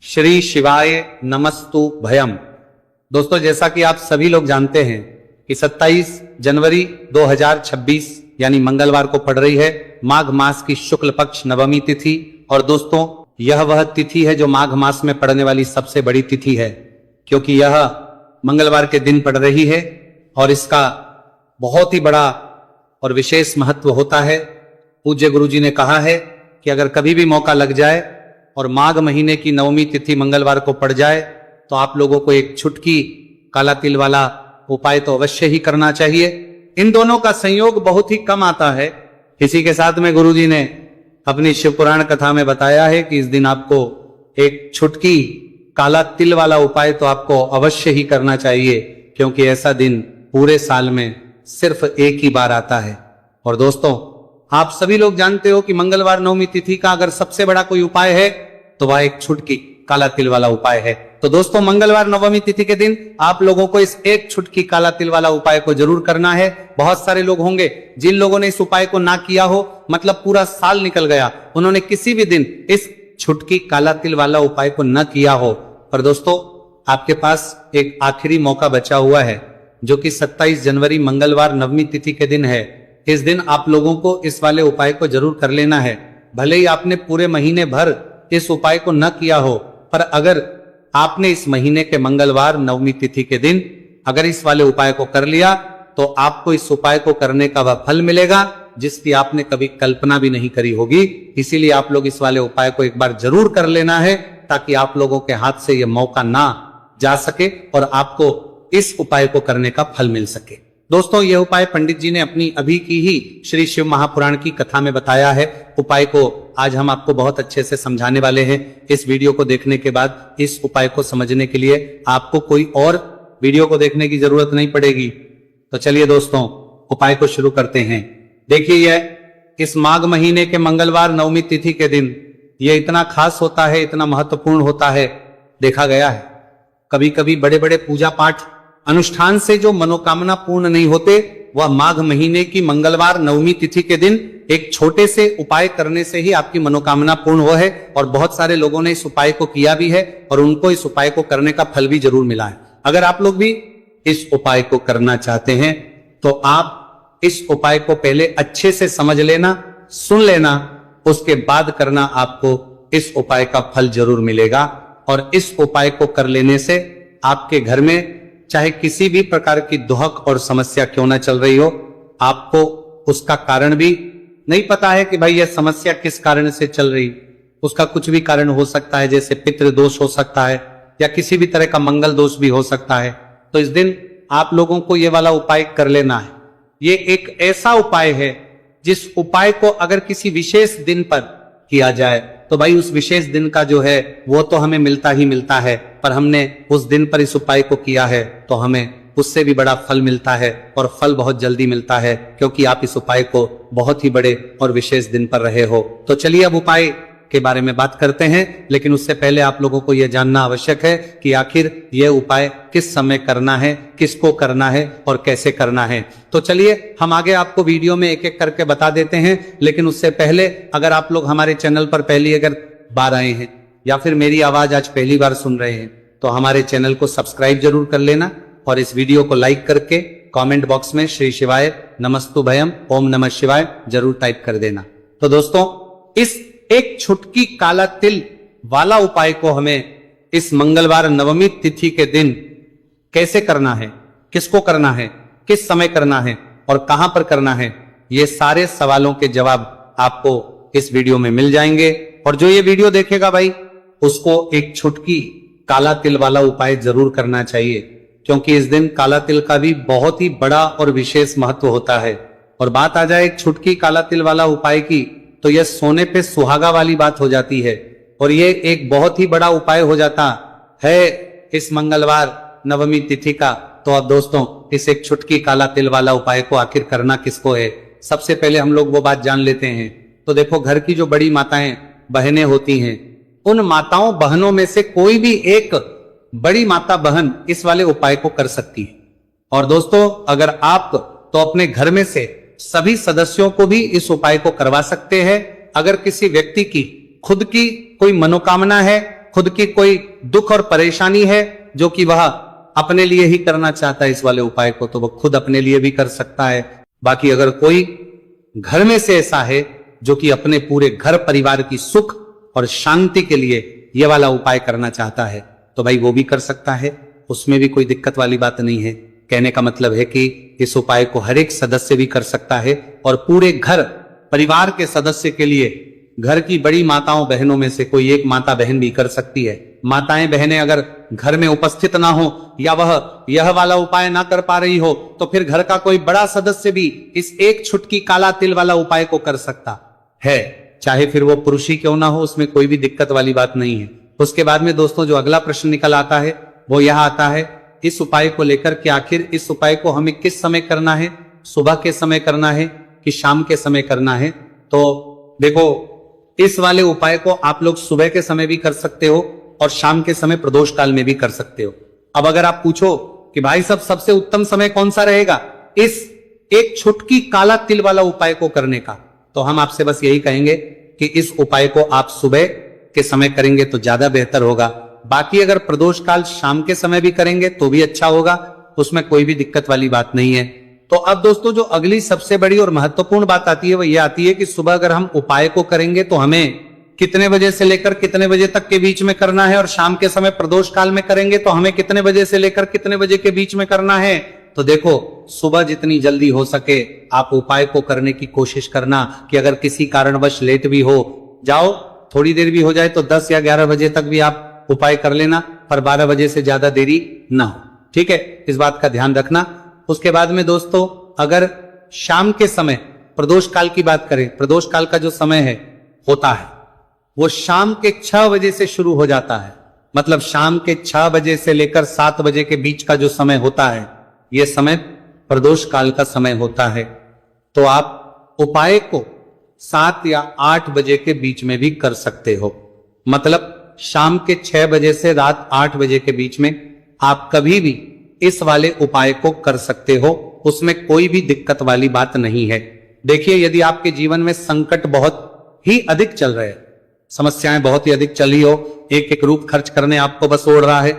श्री शिवाय नमस्तु भयम। दोस्तों, जैसा कि आप सभी लोग जानते हैं कि 27 जनवरी 2026 यानी मंगलवार को पड़ रही है माघ मास की शुक्ल पक्ष नवमी तिथि। और दोस्तों, यह वह तिथि है जो माघ मास में पड़ने वाली सबसे बड़ी तिथि है, क्योंकि यह मंगलवार के दिन पड़ रही है और इसका बहुत ही बड़ा और विशेष महत्व होता है। पूज्य गुरुजी ने कहा है कि अगर कभी भी मौका लग जाए और माघ महीने की नवमी तिथि मंगलवार को पड़ जाए तो आप लोगों को एक छुटकी काला तिल वाला उपाय तो अवश्य ही करना चाहिए। इन दोनों का संयोग बहुत ही कम आता है। इसी के साथ में गुरुजी ने अपनी शिव पुराण कथा में बताया है कि इस दिन आपको एक छुटकी काला तिल वाला उपाय तो आपको अवश्य ही करना चाहिए, क्योंकि ऐसा दिन पूरे साल में सिर्फ एक ही बार आता है। और दोस्तों, आप सभी लोग जानते हो कि मंगलवार नवमी तिथि का अगर सबसे बड़ा कोई उपाय है तो वह एक छुटकी काला तिल वाला उपाय है। तो दोस्तों, मंगलवार नवमी तिथि के दिन आप लोगों को इस एक छुटकी काला तिल वाला उपाय को जरूर करना है। बहुत सारे लोग होंगे जिन लोगों ने इस उपाय को ना किया हो, मतलब पूरा साल निकल गया, उन्होंने किसी भी दिन इस छुटकी काला तिल वाला उपाय को न किया हो। पर दोस्तों, आपके पास एक आखिरी मौका बचा हुआ है, जो कि 27 जनवरी मंगलवार नवमी तिथि के दिन है। इस दिन आप लोगों को इस वाले उपाय को जरूर कर लेना है। भले ही आपने पूरे महीने भर इस उपाय को न किया हो, पर अगर आपने इस महीने के मंगलवार नवमी तिथि के दिन अगर इस वाले उपाय को कर लिया तो आपको इस उपाय को करने का वह फल मिलेगा जिसकी आपने कभी कल्पना भी नहीं करी होगी। इसीलिए आप लोग इस वाले उपाय को एक बार जरूर कर लेना है, ताकि आप लोगों के हाथ से यह मौका ना जा सके और आपको इस उपाय को करने का फल मिल सके। दोस्तों, यह उपाय पंडित जी ने अपनी अभी की ही श्री शिव महापुराण की कथा में बताया है। उपाय को आज हम आपको बहुत अच्छे से समझाने वाले हैं। इस वीडियो को देखने के बाद इस उपाय को समझने के लिए आपको कोई और वीडियो को देखने की जरूरत नहीं पड़ेगी। तो चलिए दोस्तों, उपाय को शुरू करते हैं। देखिए, यह इस माघ महीने के मंगलवार नवमी तिथि के दिन यह इतना खास होता है, इतना महत्वपूर्ण होता है। देखा गया है कभी कभी बड़े बड़े पूजा पाठ अनुष्ठान से जो मनोकामना पूर्ण नहीं होते, वह माघ महीने की मंगलवार नवमी तिथि के दिन एक छोटे से उपाय करने से ही आपकी मनोकामना पूर्ण हो है। और बहुत सारे लोगों ने इस उपाय को किया भी है और उनको इस उपाय को करने का फल भी जरूर मिला है। अगर आप लोग भी इस उपाय को करना चाहते हैं तो आप इस उपाय को पहले अच्छे से समझ लेना, सुन लेना, उसके बाद करना। आपको इस उपाय का फल जरूर मिलेगा। और इस उपाय को कर लेने से आपके घर में चाहे किसी भी प्रकार की दुहक और समस्या क्यों ना चल रही हो, आपको उसका कारण भी नहीं पता है कि भाई यह समस्या किस कारण से चल रही, उसका कुछ भी कारण हो सकता है, जैसे पितृ दोष हो सकता है या किसी भी तरह का मंगल दोष भी हो सकता है। तो इस दिन आप लोगों को यह वाला उपाय कर लेना है। ये एक ऐसा उपाय है जिस उपाय को अगर किसी विशेष दिन पर किया जाए तो भाई उस विशेष दिन का जो है वो तो हमें मिलता ही मिलता है, पर हमने उस दिन पर इस उपाय को किया है तो हमें उससे भी बड़ा फल मिलता है, और फल बहुत जल्दी मिलता है, क्योंकि आप इस उपाय को बहुत ही बड़े और विशेष दिन पर रहे हो। तो चलिए अब उपाय के बारे में बात करते हैं, लेकिन उससे पहले आप लोगों को यह जानना आवश्यक है कि आखिर यह उपाय किस समय करना है, किसको करना है और कैसे करना है। तो चलिए हम आगे आपको वीडियो में एक एक करके बता देते हैं। लेकिन उससे पहले अगर आप लोग हमारे चैनल पर पहली अगर बार आए हैं या फिर मेरी आवाज आज पहली बार सुन रहे हैं तो हमारे चैनल को सब्सक्राइब जरूर कर लेना और इस वीडियो को लाइक करके कमेंट बॉक्स में श्री शिवाय नमस्तु भयम ओम नमः शिवाय जरूर टाइप कर देना। तो दोस्तों, इस एक छुटकी काला तिल वाला उपाय को हमें इस मंगलवार नवमी तिथि के दिन कैसे करना है, किसको करना है, किस समय करना है और कहां पर करना है, ये सारे सवालों के जवाब आपको इस वीडियो में मिल जाएंगे। और जो ये वीडियो देखेगा भाई, उसको एक छुटकी काला तिल वाला उपाय जरूर करना चाहिए, क्योंकि इस दिन काला तिल का भी बहुत ही बड़ा और विशेष महत्व होता है। और बात आ जाए एक छुटकी काला तिल वाला उपाय की, तो यह सोने पे सुहागा वाली बात हो जाती है और ये एक बहुत ही बड़ा उपाय हो जाता है इस मंगलवार नवमी तिथि का। तो अब दोस्तों, इस एक छुटकी काला तिल वाला उपाय को आखिर करना किसको है, सबसे पहले हम लोग वो बात जान लेते हैं। तो देखो, घर की जो बड़ी माताएं बहनें होती हैं, उन माताओं बहनों में से कोई भी एक बड़ी माता बहन इस वाले उपाय को कर सकती है। और दोस्तों, अगर आप तो अपने घर में से सभी सदस्यों को भी इस उपाय को करवा सकते हैं। अगर किसी व्यक्ति की खुद की कोई मनोकामना है खुद की कोई दुख और परेशानी है जो कि वह अपने लिए ही करना चाहता है इस वाले उपाय को, तो वह खुद अपने लिए भी कर सकता है। बाकी अगर कोई घर में से ऐसा है जो कि अपने पूरे घर परिवार की सुख और शांति के लिए यह वाला उपाय करना चाहता है तो भाई वो भी कर सकता है, उसमें भी कोई दिक्कत वाली बात नहीं है। कहने का मतलब है कि इस उपाय को हर एक सदस्य भी कर सकता है और पूरे घर परिवार के सदस्य के लिए घर की बड़ी माताओं बहनों में से कोई एक माता बहन भी कर सकती है। माताएं बहनें अगर घर में उपस्थित ना हो या वह यह वाला उपाय ना कर पा रही हो तो फिर घर का कोई बड़ा सदस्य भी इस एक छुटकी काला तिल वाला उपाय को कर सकता है, चाहे फिर वो पुरुष ही क्यों ना हो, उसमें कोई भी दिक्कत वाली बात नहीं है। उसके बाद में दोस्तों जो अगला प्रश्न निकल आता है वो यह आता है इस उपाय को लेकर कि आखिर इस उपाय को हमें किस समय करना है, सुबह के समय करना है कि शाम के समय करना है। तो देखो इस वाले उपाय को आप लोग सुबह के समय भी कर सकते हो और शाम के समय प्रदोष काल में भी कर सकते हो। अब अगर आप पूछो कि भाई सब सबसे उत्तम समय कौन सा रहेगा इस एक छुटकी काला तिल वाला उपाय को करने का, तो हम आपसे बस यही कहेंगे कि इस उपाय को आप सुबह के समय करेंगे तो ज्यादा बेहतर होगा। बाकी अगर प्रदोष काल शाम के समय भी करेंगे तो भी अच्छा होगा, उसमें कोई भी दिक्कत वाली बात नहीं है। तो अब दोस्तों जो अगली सबसे बड़ी और महत्वपूर्ण बात आती है वो ये आती है कि सुबह अगर हम उपाय को करेंगे तो हमें कितने बजे से लेकर कितने बजे तक के बीच में करना है, और शाम के समय प्रदोष काल में करेंगे तो हमें कितने बजे से लेकर कितने बजे के बीच में करना है। तो देखो सुबह जितनी जल्दी हो सके आप उपाय को करने की कोशिश करना कि अगर किसी कारणवश लेट भी हो जाओ, थोड़ी देर भी हो जाए तो 10 या 11 बजे तक भी आप उपाय कर लेना, पर 12 बजे से ज्यादा देरी ना हो, ठीक है, इस बात का ध्यान रखना। उसके बाद में दोस्तों अगर शाम के समय प्रदोष काल की बात करें, प्रदोष काल का जो समय है होता है वो शाम के 6 बजे से शुरू हो जाता है, मतलब शाम के 6 बजे से लेकर 7 बजे के बीच का जो समय होता है यह समय प्रदोष काल का समय होता है। तो आप उपाय को 7 या 8 बजे के बीच में भी कर सकते हो, मतलब शाम के 6 बजे से रात 8 बजे के बीच में आप कभी भी इस वाले उपाय को कर सकते हो, उसमें कोई भी दिक्कत वाली बात नहीं है। देखिए यदि आपके जीवन में संकट बहुत ही अधिक चल रहे हैं, समस्याएं बहुत ही अधिक चली हो, एक एक रूप खर्च करने आपको बस ओढ़ रहा है,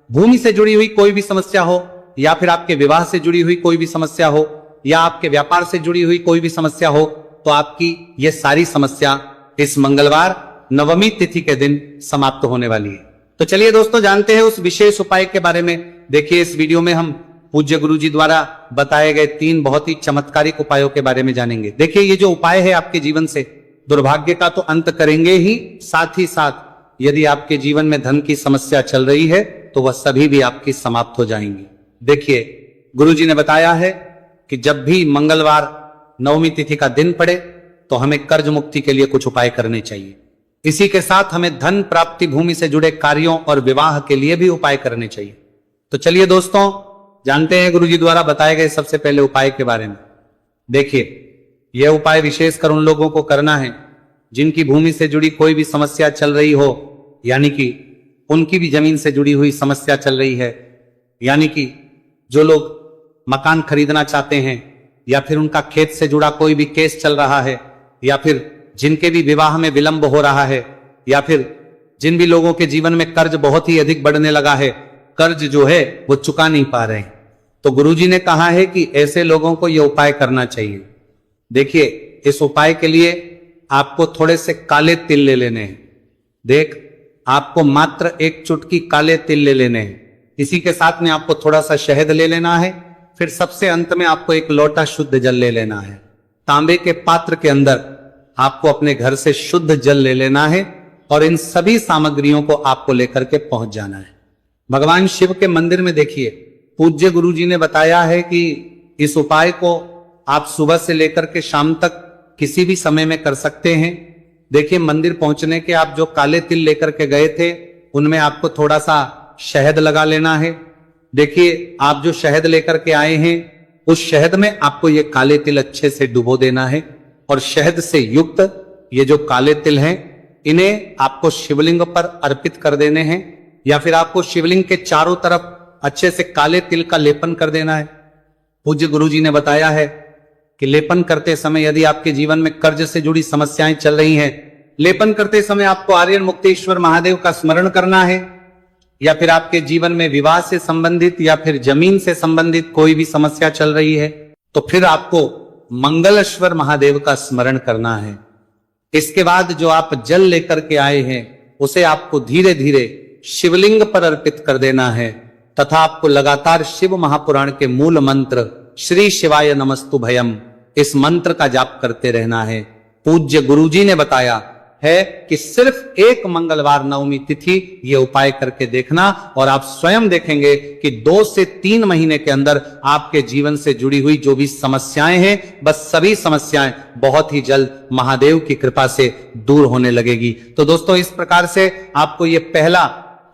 भूमि से जुड़ी हुई कोई भी समस्या हो या फिर आपके विवाह से जुड़ी हुई कोई भी समस्या हो या आपके व्यापार से जुड़ी हुई कोई भी समस्या हो, तो आपकी ये सारी समस्या इस मंगलवार नवमी तिथि के दिन समाप्त होने वाली है। तो चलिए दोस्तों जानते हैं उस विशेष उपाय के बारे में। देखिए इस वीडियो में हम पूज्य गुरु जी द्वारा बताए गए 3 बहुत ही चमत्कारिक उपायों के बारे में जानेंगे। देखिए ये जो उपाय है आपके जीवन से दुर्भाग्य का तो अंत करेंगे ही साथ यदि आपके जीवन में धन की समस्या चल रही है तो वह सभी भी आपकी समाप्त हो जाएंगी। देखिए गुरु जी ने बताया है कि जब भी मंगलवार नवमी तिथि का दिन पड़े तो हमें कर्ज मुक्ति के लिए कुछ उपाय करने चाहिए। इसी के साथ हमें धन प्राप्ति, भूमि से जुड़े कार्यों और विवाह के लिए भी उपाय करने चाहिए। तो चलिए दोस्तों जानते हैं गुरुजी द्वारा बताए गए सबसे पहले उपाय के बारे में। देखिए यह उपाय विशेषकर उन लोगों को करना है जिनकी भूमि से जुड़ी कोई भी समस्या चल रही हो, यानी कि उनकी भी जमीन से जुड़ी हुई समस्या चल रही है, यानी कि जो लोग मकान खरीदना चाहते हैं या फिर उनका खेत से जुड़ा कोई भी केस चल रहा है, या फिर जिनके भी विवाह में विलंब हो रहा है, या फिर जिन भी लोगों के जीवन में कर्ज बहुत ही अधिक बढ़ने लगा है, कर्ज जो है वो चुका नहीं पा रहे हैं, तो गुरुजी ने कहा है कि ऐसे लोगों को यह उपाय करना चाहिए। देखिए इस उपाय के लिए आपको थोड़े से काले तिल ले लेने हैं। देख आपको मात्र एक चुटकी काले तिल ले लेने हैं, इसी के साथ में आपको थोड़ा सा शहद ले लेना है, फिर सबसे अंत में आपको एक लोटा शुद्ध जल ले लेना है। तांबे के पात्र के अंदर आपको अपने घर से शुद्ध जल ले लेना है और इन सभी सामग्रियों को आपको लेकर के पहुंच जाना है। भगवान शिव के मंदिर में देखिए पूज्य गुरु जी ने बताया है कि इस उपाय को आप सुबह से लेकर के शाम तक किसी भी समय में कर सकते हैं। देखिए मंदिर पहुंचने के आप जो काले तिल लेकर के गए थे उनमें आपको थोड़ा सा शहद लगा लेना है। देखिए आप जो शहद लेकर के आए हैं उस शहद में आपको ये काले तिल अच्छे से डुबो देना है और शहद से युक्त ये जो काले तिल हैं इन्हें आपको शिवलिंग पर अर्पित कर देने हैं, या फिर आपको शिवलिंग के चारों तरफ अच्छे से काले तिल का लेपन कर देना है। पूज्य गुरुजी ने बताया है कि लेपन करते समय यदि आपके जीवन में कर्ज से जुड़ी समस्याएं चल रही हैं लेपन करते समय आपको आर्यन मुक्तेश्वर महादेव का स्मरण करना है, या फिर आपके जीवन में विवाह से संबंधित या फिर जमीन से संबंधित कोई भी समस्या चल रही है, तो फिर आपको मंगलेश्वर महादेव का स्मरण करना है। इसके बाद जो आप जल लेकर के आए हैं उसे आपको धीरे धीरे शिवलिंग पर अर्पित कर देना है, तथा आपको लगातार शिव महापुराण के मूल मंत्र श्री शिवाय नमस्तु भयम, इस मंत्र का जाप करते रहना है। पूज्य गुरुजी ने बताया है कि सिर्फ एक मंगलवार नवमी तिथि ये उपाय करके देखना, और आप स्वयं देखेंगे कि 2 से 3 महीने के अंदर आपके जीवन से जुड़ी हुई जो भी समस्याएं हैं, बस सभी समस्याएं बहुत ही जल्द महादेव की कृपा से दूर होने लगेगी। तो दोस्तों, इस प्रकार से आपको ये पहला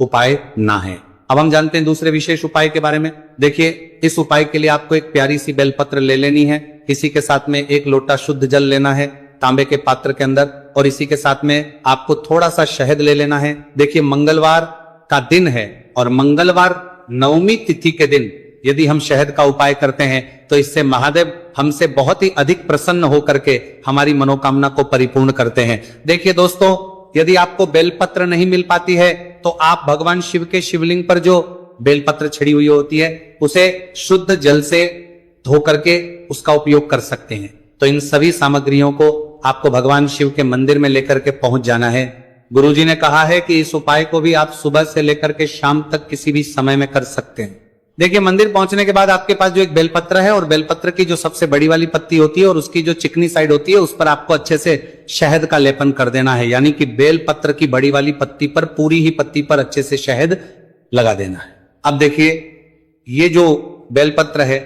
उपाय ना है। अब हम जानते हैं दूसरे विशेष उपाय के बारे में। देखिए, इस उपाय के लिए आपको एक प्यारी सी बेलपत्र ले लेनी है, इसी के साथ में 1 लोटा शुद्ध जल लेना है तांबे के पात्र के अंदर, और इसी के साथ में आपको थोड़ा सा शहद ले लेना है। देखिए, मंगलवार का दिन है और मंगलवार नवमी तिथि के दिन यदि हम शहद का उपाय करते हैं तो इससे महादेव हमसे बहुत ही अधिक प्रसन्न होकर के हमारी मनोकामना को परिपूर्ण करते हैं। देखिए दोस्तों, यदि आपको बेलपत्र नहीं मिल पाती है तो आप भगवान शिव के शिवलिंग पर जो बेलपत्र छड़ी हुई होती है उसे शुद्ध जल से धो करके उसका उपयोग कर सकते हैं। तो इन सभी सामग्रियों को आपको भगवान शिव के मंदिर में लेकर के पहुंच जाना है। गुरुजी ने कहा है कि इस उपाय को भी आप सुबह से लेकर के शाम तक किसी भी समय में कर सकते हैं। देखिए, मंदिर पहुंचने के बाद आपके पास जो एक बेलपत्र है, और बेलपत्र की जो सबसे बड़ी वाली पत्ती होती है और उसकी जो चिकनी साइड होती है उस पर आपको अच्छे से शहद का लेपन कर देना है। यानी कि बेलपत्र की बड़ी वाली पत्ती पर, पूरी ही पत्ती पर अच्छे से शहद लगा देना है। अब देखिए, ये जो बेलपत्र है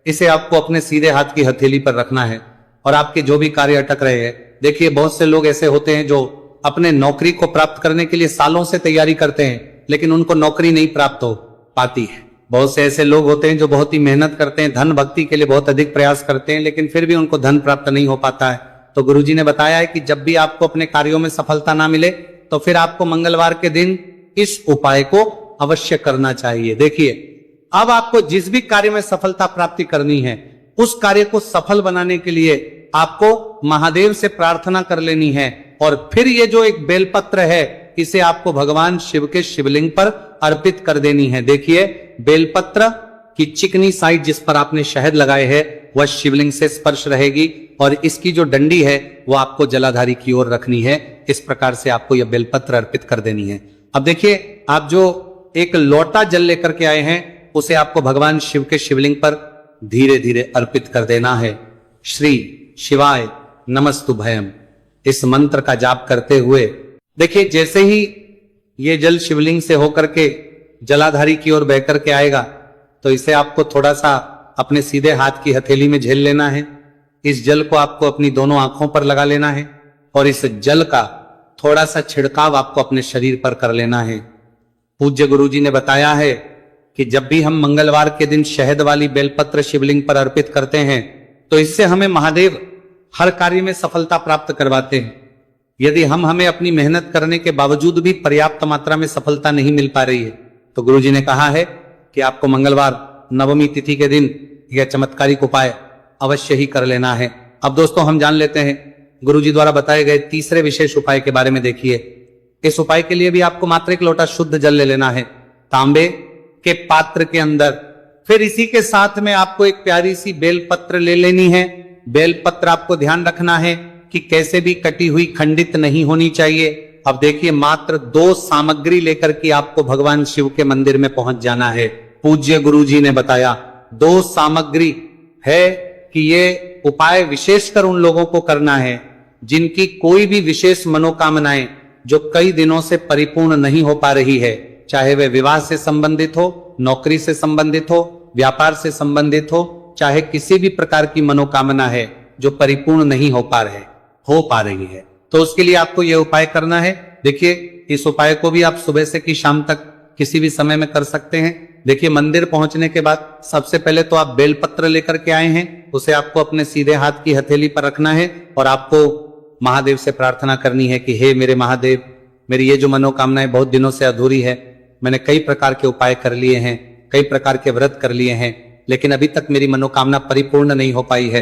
इसे आपको अपने सीधे हाथ की हथेली पर रखना है, और आपके जो भी कार्य अटक रहे हैं, देखिए बहुत से लोग ऐसे होते हैं जो अपने नौकरी को प्राप्त करने के लिए सालों से तैयारी करते हैं, लेकिन उनको नौकरी नहीं प्राप्त हो पाती है। बहुत से ऐसे लोग होते हैं जो बहुत ही मेहनत करते हैं, धन भक्ति के लिए बहुत अधिक प्रयास करते हैं, लेकिन फिर भी उनको धन प्राप्त नहीं हो पाता है। तो गुरुजी ने बताया है कि जब भी आपको अपने कार्यों में सफलता ना मिले तो फिर आपको मंगलवार के दिन इस उपाय को अवश्य करना चाहिए। देखिए, अब आपको जिस भी कार्य में सफलता प्राप्ति करनी है उस कार्य को सफल बनाने के लिए आपको महादेव से प्रार्थना कर लेनी है, और फिर ये जो एक बेलपत्र है इसे आपको भगवान शिव के शिवलिंग पर अर्पित कर देनी है। देखिए, बेलपत्र की चिकनी साइड जिस पर आपने शहद लगाए है वह शिवलिंग से स्पर्श रहेगी, और इसकी जो डंडी है वो आपको जलाधारी की ओर रखनी है। इस प्रकार से आपको यह बेलपत्र अर्पित कर देनी है। अब देखिए, आप जो एक लोटा जल लेकर के आए हैं उसे आपको भगवान शिव के शिवलिंग पर धीरे धीरे अर्पित कर देना है। श्री शिवाय नमस्तु भयम, इस मंत्र का जाप करते हुए देखिए, जैसे ही ये जल शिवलिंग से होकर के जलाधारी की ओर बह करके आएगा तो इसे आपको थोड़ा सा अपने सीधे हाथ की हथेली में झेल लेना है। इस जल को आपको अपनी दोनों आंखों पर लगा लेना है, और इस जल का थोड़ा सा छिड़काव आपको अपने शरीर पर कर लेना है। पूज्य गुरुजी ने बताया है कि जब भी हम मंगलवार के दिन शहद वाली बेलपत्र शिवलिंग पर अर्पित करते हैं तो इससे हमें महादेव हर कार्य में सफलता प्राप्त करवाते हैं। यदि हमें अपनी मेहनत करने के बावजूद भी पर्याप्त मात्रा में सफलता नहीं मिल पा रही है तो गुरुजी ने कहा है कि आपको मंगलवार नवमी तिथि के दिन यह चमत्कारिक उपाय अवश्य ही कर लेना है। अब दोस्तों, हम जान लेते हैं गुरुजी द्वारा बताए गए तीसरे विशेष उपाय के बारे में। देखिए, इस उपाय के लिए भी आपको मात्र 1 लोटा शुद्ध जल ले लेना है तांबे के पात्र के अंदर। फिर इसी के साथ में आपको एक प्यारी सी बेलपत्र ले लेनी है। बेलपत्र आपको ध्यान रखना है कि कैसे भी कटी हुई, खंडित नहीं होनी चाहिए। अब देखिए, मात्र 2 सामग्री लेकर के आपको भगवान शिव के मंदिर में पहुंच जाना है। पूज्य गुरुजी ने बताया 2 सामग्री है कि ये उपाय विशेषकर उन लोगों को करना है जिनकी कोई भी विशेष मनोकामनाएं जो कई दिनों से परिपूर्ण नहीं हो पा रही है, चाहे वे विवाह से संबंधित हो, नौकरी से संबंधित हो, व्यापार से संबंधित हो, चाहे किसी भी प्रकार की मनोकामना है जो परिपूर्ण नहीं हो पा रही है, तो उसके लिए आपको यह उपाय करना है। देखिए, इस उपाय को भी आप सुबह से की शाम तक किसी भी समय में कर सकते हैं। देखिए, मंदिर पहुंचने के बाद सबसे पहले तो आप बेलपत्र लेकर के आए हैं, उसे आपको अपने सीधे हाथ की हथेली पर रखना है, और आपको महादेव से प्रार्थना करनी है कि हे मेरे महादेव, मेरी ये जो मनोकामनाएं बहुत दिनों से अधूरी है, मैंने कई प्रकार के उपाय कर लिए हैं, कई प्रकार के व्रत कर लिए हैं, लेकिन अभी तक मेरी मनोकामना परिपूर्ण नहीं हो पाई है।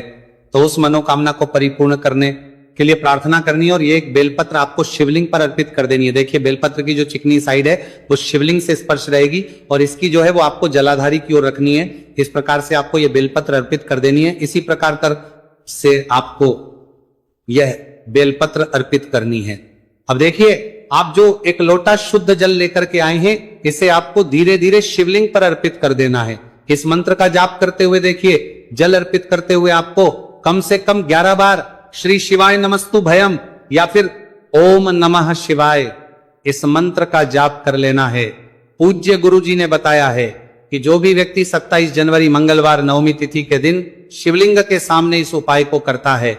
तो उस मनोकामना को परिपूर्ण करने के लिए प्रार्थना करनी है और ये एक बेलपत्र आपको शिवलिंग पर अर्पित कर देनी है। देखिए बेलपत्र की जो चिकनी साइड है वो शिवलिंग से स्पर्श रहेगी और इसकी जो है वो आपको जलाधारी की ओर रखनी है। इस प्रकार से आपको ये बेलपत्र अर्पित कर देनी है। इसी प्रकार से आपको यह बेलपत्र अर्पित करनी है। अब देखिए आप जो एक लोटा शुद्ध जल लेकर के आए हैं इसे आपको धीरे धीरे शिवलिंग पर अर्पित कर देना है। इस मंत्र का जाप करते हुए देखिए जल अर्पित करते हुए आपको कम से कम 11 बार श्री शिवाय नमस्तु भयम या फिर ओम नमः शिवाय इस मंत्र का जाप कर लेना है। पूज्य गुरु जी ने बताया है कि जो भी व्यक्ति 27 जनवरी मंगलवार नवमी तिथि के दिन शिवलिंग के सामने इस उपाय को करता है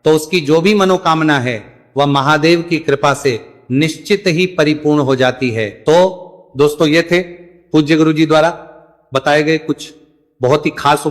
तो उसकी जो भी मनोकामना है वह महादेव की कृपा से निश्चित ही परिपूर्ण हो जाती है। तो दोस्तों ये थे पूज्य गुरु जी द्वारा बताए गए कुछ बहुत ही खास